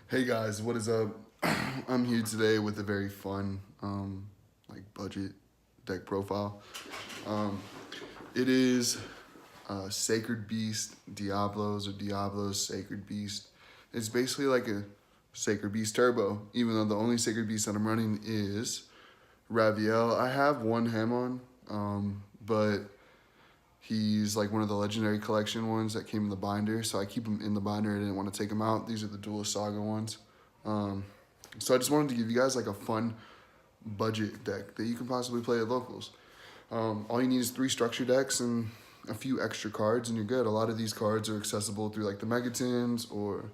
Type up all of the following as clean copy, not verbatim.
Hey guys, what is up? I'm here today with a very fun, budget deck profile. Um, it is Sacred Beast Diablos or Diablos Sacred Beast. It's basically like a Sacred Beast Turbo, even though the only Sacred Beast that I'm running is Raviel. I have one Hamon, but he's like one of the Legendary Collection ones that came in the binder, so I keep him in the binder. I didn't want to take him out. These are the Duelist Saga ones. Um, so I just wanted to give you guys like a fun budget deck that you can possibly play at locals. All you need is 3 structure decks and a few extra cards, and you're good. A lot of these cards are accessible through like the Megatins or,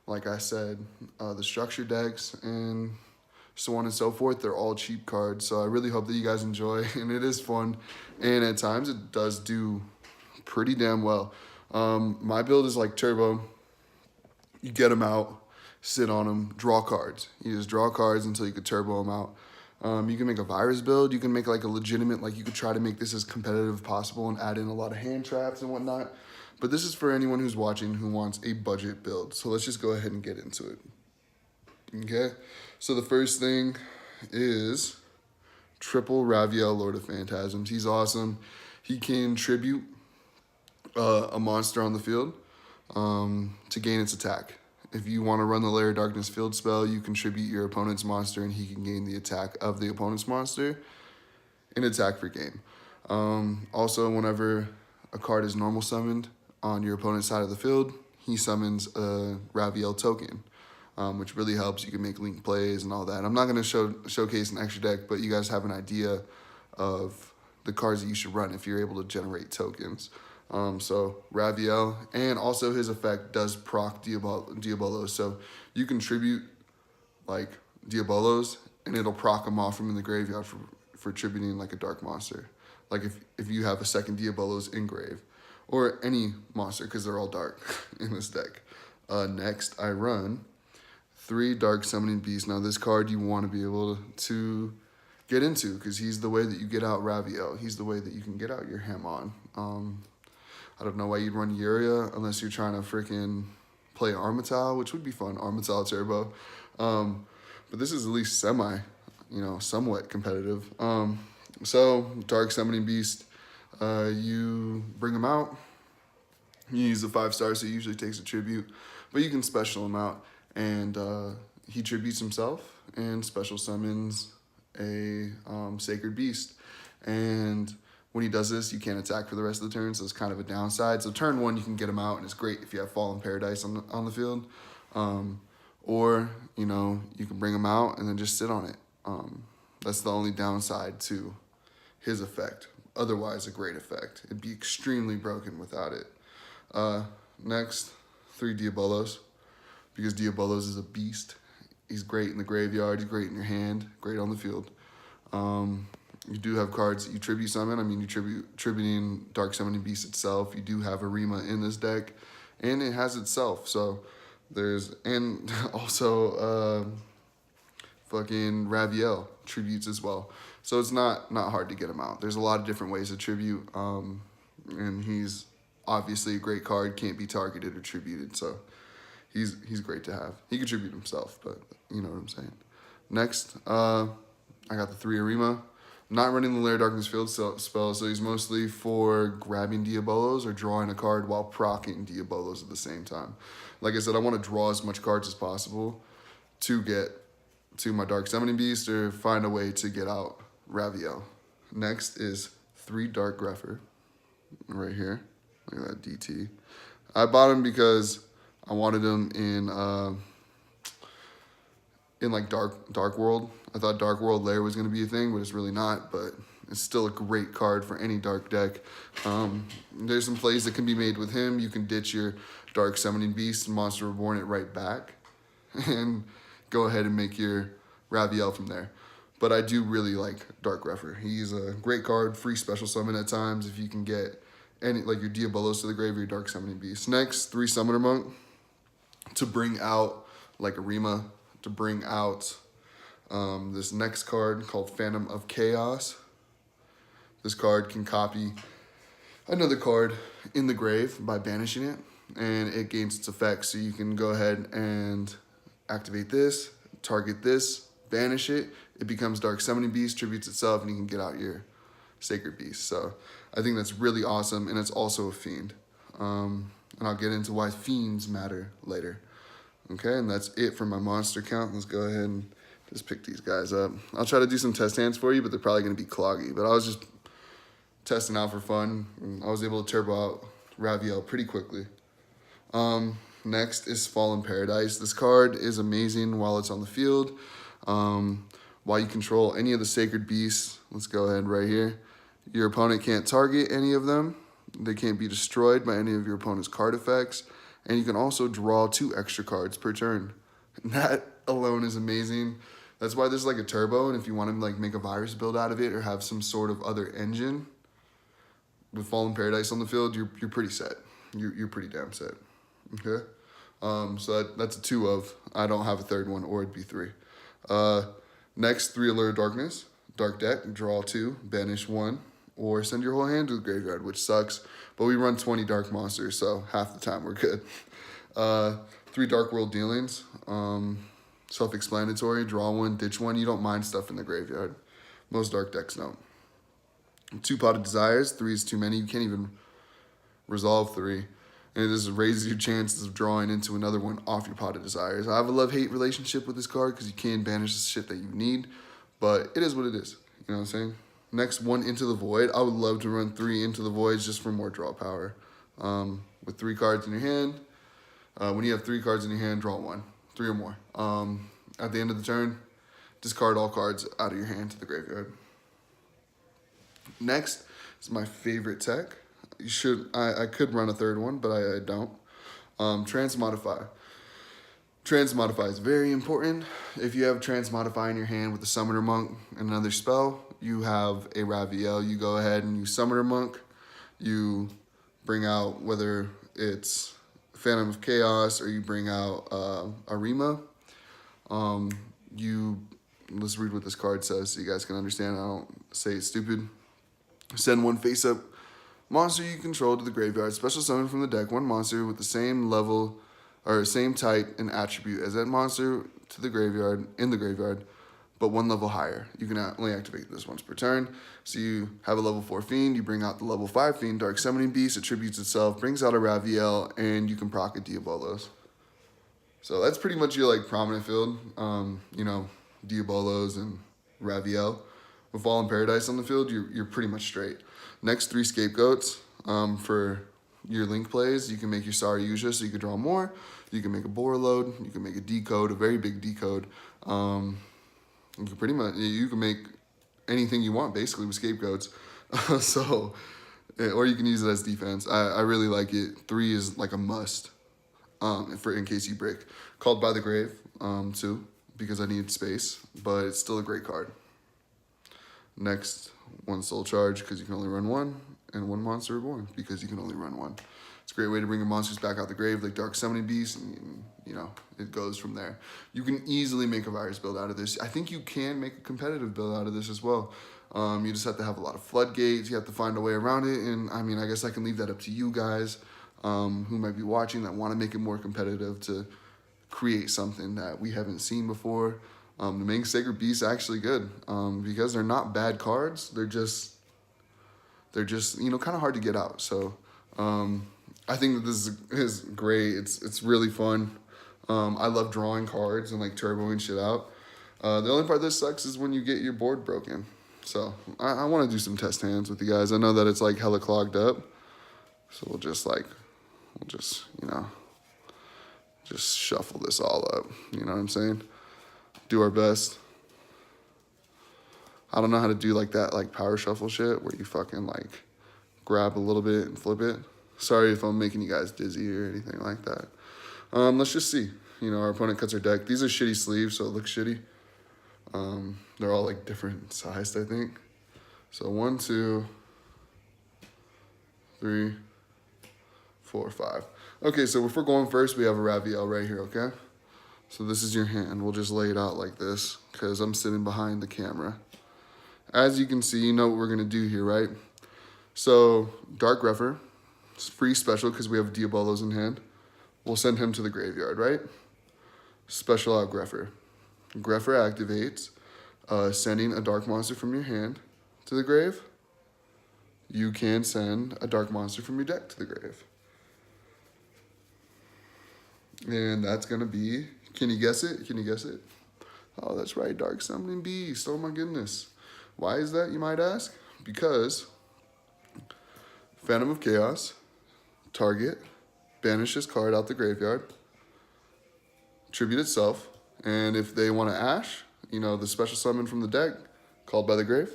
like I said, the structure decks and so on and so forth. They're all cheap cards, so I really hope that you guys enjoy, and it is fun, and at times it does do pretty damn well. My build is like turbo. You get them out, sit on them, draw cards. You just draw cards until you could turbo them out. You can make a virus build. You can make like a legitimate, like you could try to make this as competitive as possible and add in a lot of hand traps and whatnot. But this is for anyone who's watching who wants a budget build. So let's just go ahead and get into it. Okay, so the first thing is triple Raviel, Lord of Phantasms. He's awesome. He can tribute a monster on the field to gain its attack. If you want to run the Lair of Darkness field spell, you contribute your opponent's monster and he can gain the attack of the opponent's monster in attack per game. Also, whenever a card is normal summoned on your opponent's side of the field, he summons a Raviel token, which really helps. You can make link plays and all that. I'm not going to showcase an extra deck, but you guys have an idea of the cards that you should run if you're able to generate tokens. So Raviel, and also his effect does proc Diabolos. So you contribute like Diabolos, and it'll proc them off from in the graveyard for tributing like a dark monster. Like if you have a second Diabolos in grave, or any monster, because they're all dark in this deck. Next, I run 3 Dark Summoning Beasts. Now this card you want to be able to get into, because he's the way that you get out Raviel. He's the way that you can get out your Hamon. I don't know why you'd run Yuria unless you're trying to freaking play Armatal, which would be fun, Armatal Turbo. But this is at least somewhat competitive. So Dark Summoning Beast, you bring him out. You use the 5 stars, so it usually takes a tribute, but you can special him out, and he tributes himself and special summons a Sacred Beast. And when he does this, you can't attack for the rest of the turn, so it's kind of a downside. So turn 1, you can get him out, and it's great if you have Fallen Paradise on the field. Or, you can bring him out and then just sit on it. That's the only downside to his effect. Otherwise, a great effect. It'd be extremely broken without it. Next, 3 Diabolos, because Diabolos is a beast. He's great in the graveyard, he's great in your hand, great on the field. You do have cards that you tribute summon. I mean, you tributing Dark Summoning Beast itself. You do have Arima in this deck, and it has itself. So and also fucking Raviel tributes as well. So it's not hard to get him out. There's a lot of different ways to tribute, and he's obviously a great card. Can't be targeted or tributed, so he's great to have. He can tribute himself, but you know what I'm saying. Next, I got the 3 Arima. I'm not running the Lair of Darkness field spell, so he's mostly for grabbing Diabolos or drawing a card while proccing Diabolos at the same time. Like I said, I want to draw as much cards as possible to get to my Dark Summoning Beast or find a way to get out Raviel. Next is 3 Dark Grepher right here. Look at that DT. I bought him because I wanted him in like Dark World. I thought Dark World Lair was going to be a thing, but it's really not. But it's still a great card for any dark deck. There's some plays that can be made with him. You can ditch your Dark Summoning Beast and Monster Reborn it right back and go ahead and make your Raviel from there. But I do really like Dark Grepher. He's a great card, free special summon at times if you can get any, like your Diabolos to the grave or your Dark Summoning Beast. Next, 3 Summoner Monk to bring out like Arima, to bring out this next card called Phantom of Chaos. This card can copy another card in the grave by banishing it, and it gains its effects. So you can go ahead and activate this, target this, banish it. It becomes Dark Summoning Beast, tributes itself, and you can get out your Sacred Beast. So I think that's really awesome, and it's also a Fiend. And I'll get into why Fiends matter later. Okay, and that's it for my monster count. Let's go ahead and just pick these guys up. I'll try to do some test hands for you, but they're probably going to be cloggy. But I was just testing out for fun, and I was able to turbo out Raviel pretty quickly. Next is Fallen Paradise. This card is amazing while it's on the field. While you control any of the Sacred Beasts, let's go ahead right here. Your opponent can't target any of them. They can't be destroyed by any of your opponent's card effects. And you can also draw 2 extra cards per turn. And that alone is amazing. That's why there's like a turbo, and if you want to like make a virus build out of it or have some sort of other engine with Fallen Paradise on the field, you're pretty set. You're pretty damn set. Okay? So that's a 2 of. I don't have a third one, or it'd be 3. Next, 3 Allure of Darkness. Dark deck, draw 2, banish 1, or send your whole hand to the graveyard, which sucks. But we run 20 dark monsters, so half the time we're good. 3 Dark World Dealings. Self-explanatory, draw 1, ditch 1. You don't mind stuff in the graveyard. Most dark decks don't. 2 Potted Desires. 3 is too many. You can't even resolve 3. And it just raises your chances of drawing into another one off your Potted Desires. I have a love-hate relationship with this card because you can banish the shit that you need, but it is what it is. You know what I'm saying? Next, 1 Into the Void. I would love to run 3 Into the Voids just for more draw power. With 3 cards in your hand, when you have 3 cards in your hand, draw 1. 3 or more. At the end of the turn, discard all cards out of your hand to the graveyard. Next is my favorite tech. I could run a third one, but I don't. Transmodify. Transmodify is very important. If you have Transmodify in your hand with a Summoner Monk and another spell, you have a Raviel. You go ahead and you Summoner Monk. You bring out, whether it's Phantom of Chaos or you bring out Arima. Let's read what this card says so you guys can understand. I don't say it's stupid. Send 1 face-up monster you control to the graveyard. Special summon from the deck 1 monster with the same level or same type and attribute as that monster to the graveyard, in the graveyard, but 1 level higher. You can only activate this once per turn. So you have a level 4 Fiend, you bring out the level 5 Fiend, Dark Summoning Beast, attributes itself, brings out a Raviel, and you can proc a Diabolos. So that's pretty much your like prominent field. Diabolos and Raviel. With Fallen Paradise on the field, you're pretty much straight. Next, 3 Scapegoats. For your link plays, you can make your Saryuja so you can draw more. You can make a Borreload. You can make a Decode, a very big Decode. You can make anything you want basically with Scapegoats. Or you can use it as defense. I really like it. 3 is like a must. In case you break. Called by the Grave, too, because I need space, but it's still a great card. Next, 1 Soul Charge, because you can only run 1, and 1 Monster Reborn, because you can only run 1. It's a great way to bring your monsters back out the grave, like Dark Summoning Beast, and it goes from there. You can easily make a virus build out of this. I think you can make a competitive build out of this as well. You just have to have a lot of floodgates. You have to find a way around it, and I guess I can leave that up to you guys who might be watching that want to make it more competitive to create something that we haven't seen before. The main Sacred Beast is actually good because they're not bad cards. They're just kind of hard to get out. So I think that this is great. It's really fun. I love drawing cards and like turboing shit out. The only part that sucks is when you get your board broken. So I want to do some test hands with you guys. I know that it's like hella clogged up. So we'll just shuffle this all up. You know what I'm saying? Do our best. I don't know how to do like that like power shuffle shit where you fucking like grab a little bit and flip it. Sorry if I'm making you guys dizzy or anything like that. Let's just see. Our opponent cuts our deck. These are shitty sleeves, so it looks shitty. They're all like different sized, I think. So 1, 2, 3, 4, 5. Okay, so if we're going first, we have a Raviel right here, okay? So this is your hand. We'll just lay it out like this because I'm sitting behind the camera. As you can see, you know what we're going to do here, right? So Dark Grepher, it's free special because we have Diabolos in hand. We'll send him to the graveyard, right? Special out Greffer. Greffer activates, sending a dark monster from your hand to the grave. You can send a dark monster from your deck to the grave. And that's going to be, can you guess it? Can you guess it? Oh, that's right, Dark Summoning Beast. Oh my goodness. Why is that, you might ask? Because Phantom of Chaos, target, banish this card out the graveyard, tribute itself, and if they want to Ash, you know, the special summon from the deck, called by the grave,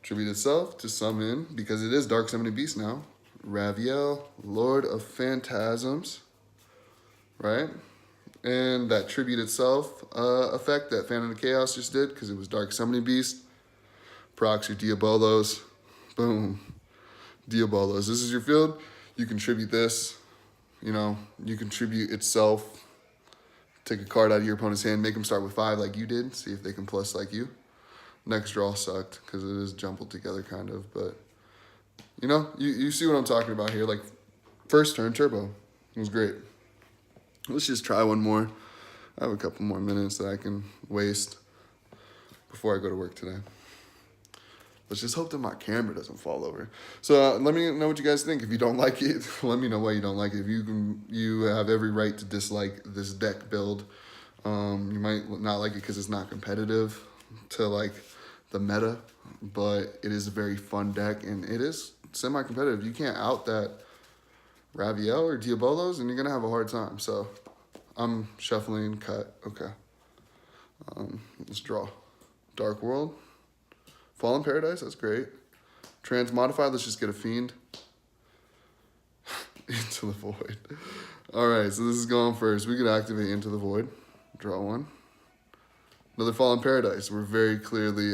tribute itself to summon, because it is Dark Summoning Beast now, Raviel, Lord of Phantasms, right? And that tribute itself effect that Phantom of Chaos just did, because it was Dark Summoning Beast, procs your Diabolos, boom, Diabolos. This is your field. You contribute this, you know, you contribute itself, take a card out of your opponent's hand, make them start with 5 like you did, see if they can plus like you. Next draw sucked, because it is jumbled together kind of, but, you know, you see what I'm talking about here. Like, first turn turbo, it was great. Let's just try one more. I have a couple more minutes that I can waste before I go to work today. Let's just hope that my camera doesn't fall over. So let me know what you guys think. If you don't like it, let me know why you don't like it. If you have every right to dislike this deck build. You might not like it because it's not competitive to like the meta, but it is a very fun deck and it is semi-competitive. You can't out that Raviel or Diabolos and you're gonna have a hard time. So I'm shuffling, cut, okay. Let's draw. Dark World. Fallen Paradise, that's great. Transmodify, let's just get a Fiend. Into the Void. All right, so this is going first. We could activate Into the Void. Draw one. Another Fallen Paradise. We're very clearly,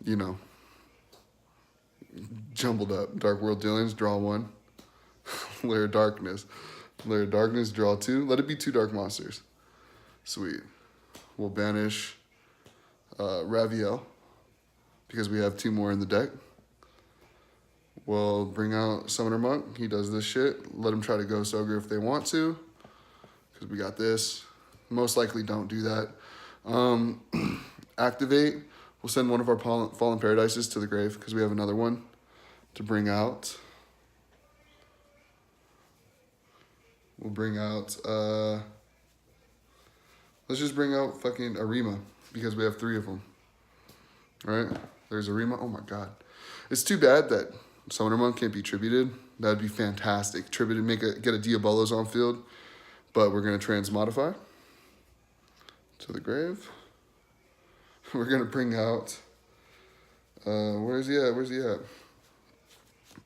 you know, jumbled up. Dark World Dealings, draw one. Lair of Darkness. Lair of Darkness, draw two. Let it be 2 dark monsters. Sweet. We'll banish Raviel, because we have 2 more in the deck. We'll bring out Summoner Monk. He does this shit. Let him try to Ghost Ogre if they want to, because we got this. Most likely don't do that. Activate. We'll send one of our Fallen Paradises to the grave, because we have another one to bring out. We'll bring out, let's just bring out fucking Arima, because we have 3 of them. All right, there's Arima. Oh my God. It's too bad that Summoner Monk can't be tributed. That'd be fantastic. Tributed, get a Diabolos on field, but we're gonna Transmodify to the grave. We're gonna bring out, where's he at?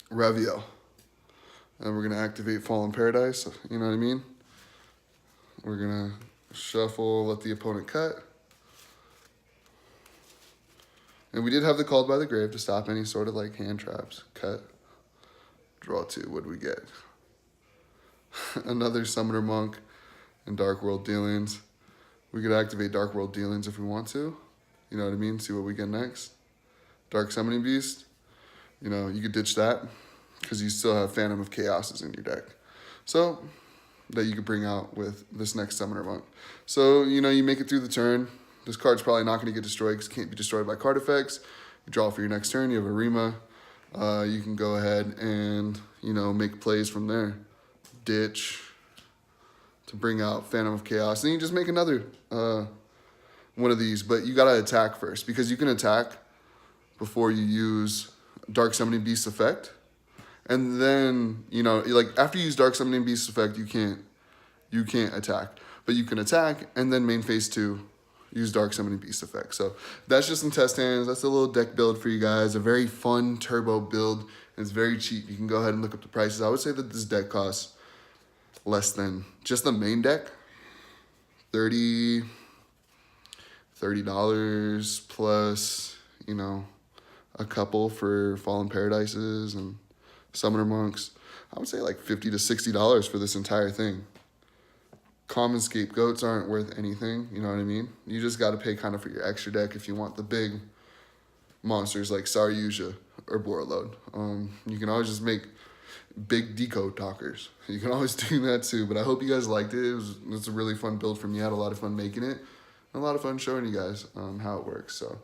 Raviel. And we're gonna activate Fallen Paradise, you know what I mean? We're gonna shuffle, let the opponent cut. And we did have the Called by the Grave to stop any sort of like hand traps. Cut. Draw 2. What do we get? Another Summoner Monk and Dark World Dealings. We could activate Dark World Dealings if we want to. You know what I mean? See what we get next. Dark Summoning Beast. You know, you could ditch that because you still have Phantom of Chaoses in your deck. So, that you could bring out with this next Summoner Monk. So, you know, you make it through the turn. This card's probably not going to get destroyed because it can't be destroyed by card effects. You draw for your next turn. You have Arima. You can go ahead and, you know, make plays from there. Ditch to bring out Phantom of Chaos. And you just make another one of these. But you got to attack first because you can attack before you use Dark Summoning Beast effect. And then, you know, like after you use Dark Summoning Beast effect, you can't attack. But you can attack and then main phase 2. Use Dark Summoning Beast effect. So that's just some test hands. That's a little deck build for you guys. A very fun turbo build. It's very cheap. You can go ahead and look up the prices. I would say that this deck costs less than just the main deck. $30 plus, you know, a couple for Fallen Paradises and Summoner Monks. I would say like $50 to $60 for this entire thing. Common scapegoats aren't worth anything, you know what I mean? You just got to pay kind of for your extra deck if you want the big monsters like Saryuja or Borreload. You can always just make big decode talkers. You can always do that too, but I hope you guys liked it. It's a really fun build for me. I had a lot of fun making it. A lot of fun showing you guys how it works. So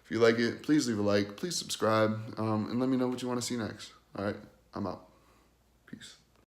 if you like it, please leave a like, please subscribe, and let me know what you want to see next. All right, I'm out.